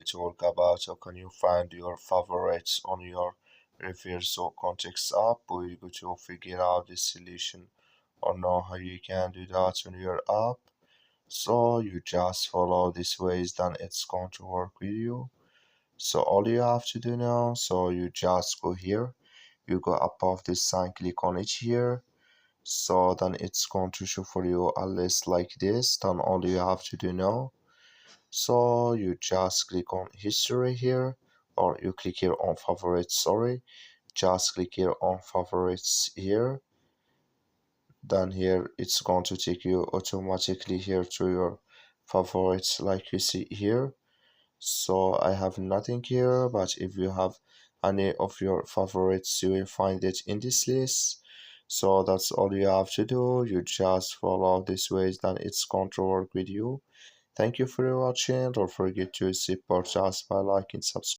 talk about how can you find your favorites on your Reverso context app. We're going to figure out the solution or know how you can do that on your app. So you just follow these ways, then it's going to work with you. So all you have to do now, so you just go here, you go above this sign, click on it here. So then it's going to show for you a list like this. Then all you have to do now, so you just click on history here, or you click here on favorites, sorry, just click here on favorites here. Then here it's going to take you automatically here to your favorites like you see here. So I have nothing here, but if you have any of your favorites, you will find it in this list. So that's all you have to do. You just follow these ways, then it's going to work with you. Thank you for watching. Don't forget to support us by liking, subscribe.